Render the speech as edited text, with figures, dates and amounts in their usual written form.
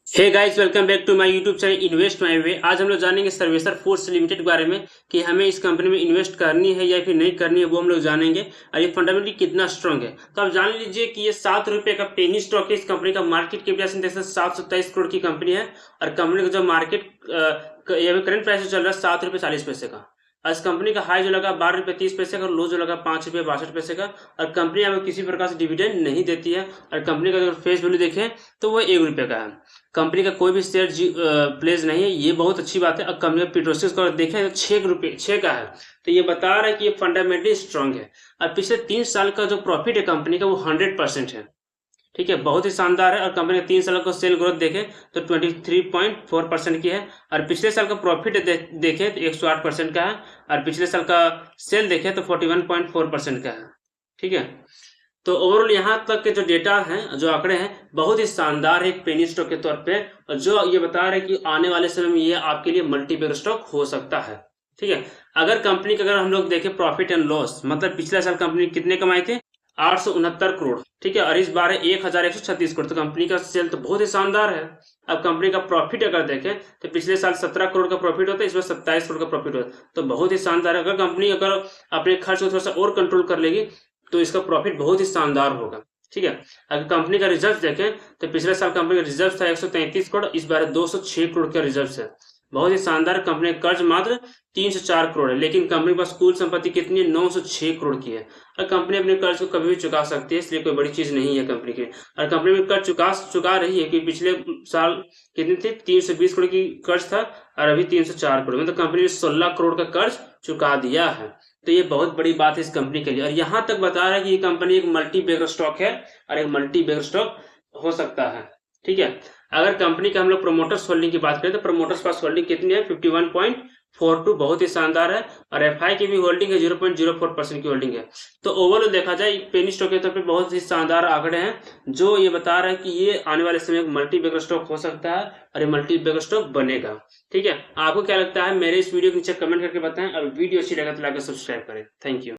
Hey guys, welcome back to my YouTube channel invest my way. आज हम लोग जानेंगे सर्वेसर फूड्स लिमिटेड के बारे में कि हमें इस कंपनी में इन्वेस्ट करनी है या फिर नहीं करनी है, वो हम लोग जानेंगे। और ये फंडामेंटली कितना स्ट्रांग है तो आप जान लीजिए कि ये ₹7 का पेनी स्टॉक है। इस कंपनी का मार्केट कैपिटलाइजेशन 727 करोड़ की कंपनी है और कंपनी का जो मार्केट करंट प्राइस चल रहा है ₹7.40 का। और इस कंपनी का हाई जो लगा ₹12.30 का और लो जो लगा ₹5.62 का। और कंपनी आपको किसी प्रकार से डिविडेंड नहीं देती है। और कंपनी का अगर फेस वैल्यू देखें तो वो ₹1 का है। कंपनी का कोई भी शेयर प्लेस नहीं है, ये बहुत अच्छी बात है। और कंपनी का पीटोसिस को देखें तो ₹6 का है। तो ये बता रहा है कि ये फंडामेंटली स्ट्रांग है। और पिछले 3 साल का जो प्रॉफिट है कंपनी का वो 100% है। ठीक है, बहुत ही शानदार है। और कंपनी का 3 साल का सेल ग्रोथ देखें तो 23.4% की है। और पिछले साल का प्रॉफिट देखें तो 108% का है। और पिछले साल का सेल देखें तो 41.4% का है। ठीक है, तो ओवरऑल यहाँ तक के जो डेटा हैं, जो आंकड़े हैं, बहुत ही शानदार है एक पेनी स्टॉक के तौर पे। और जो ये बता रहे हैं कि आने वाले समय में ये आपके लिए मल्टी बैगर स्टॉक हो सकता है। ठीक है, अगर कंपनी का अगर हम लोग देखें प्रॉफिट एंड लॉस, मतलब पिछले साल कंपनी कितने कमाए थे? 869 करोड़। ठीक है, और इस बार है 1136 करोड़। तो कंपनी का सेल तो बहुत ही शानदार है। अब कंपनी का प्रॉफिट अगर देखें तो पिछले साल 17 करोड़ का प्रॉफिट होता है, इस बार 27 करोड़ का प्रॉफिट होता है। तो बहुत ही शानदार है। अगर कंपनी अगर अपने खर्च को थोड़ा सा और कंट्रोल कर लेगी तो इसका प्रॉफिट बहुत ही शानदार होगा। ठीक है, अगर कंपनी का रिजर्व देखें तो पिछले साल कंपनी का रिजर्व था 133 करोड़, इस बार 206 करोड़ का रिजर्व है। बहुत ही शानदार। कंपनी का कर्ज मात्र 304 करोड़ है, लेकिन कंपनी के पास कुल संपत्ति कितनी है? 906 करोड़ की है। और कंपनी अपने कर्ज को कभी भी चुका सकती है, इसलिए कोई बड़ी चीज नहीं है कंपनी की। और कंपनी में कर्ज चुका रही है कि पिछले साल कितनी थी? 320 करोड़ की कर्ज था और अभी 304 करोड़, मतलब कंपनी ने 16 करोड़ का कर्ज चुका दिया है। तो ये बहुत बड़ी बात है इस कंपनी के लिए। और यहां तक बता रहा है कि ये कंपनी एक मल्टी बैगर स्टॉक है और एक मल्टी बैगर स्टॉक हो सकता है। ठीक है, अगर कंपनी का हम लोग प्रोमोटर्स होल्डिंग की बात करें तो प्रोमोटर्स पास होल्डिंग कितनी है? 51.42, बहुत ही शानदार है। और एफआई की भी होल्डिंग है, 0.04% की होल्डिंग है। तो ओवरऑल देखा जाए पेनी स्टॉक के तौर पे बहुत ही शानदार आंकड़े हैं, जो ये बता रहा है कि ये आने वाले समय में मल्टी बैगर स्टॉक हो सकता है और ये मल्टी बैगर स्टॉक बनेगा। ठीक है, आपको क्या लगता है? मेरे इस वीडियो के नीचे कमेंट करके बताएं और वीडियो अच्छी लगे तो लाइक सब्सक्राइब करें। Thank you.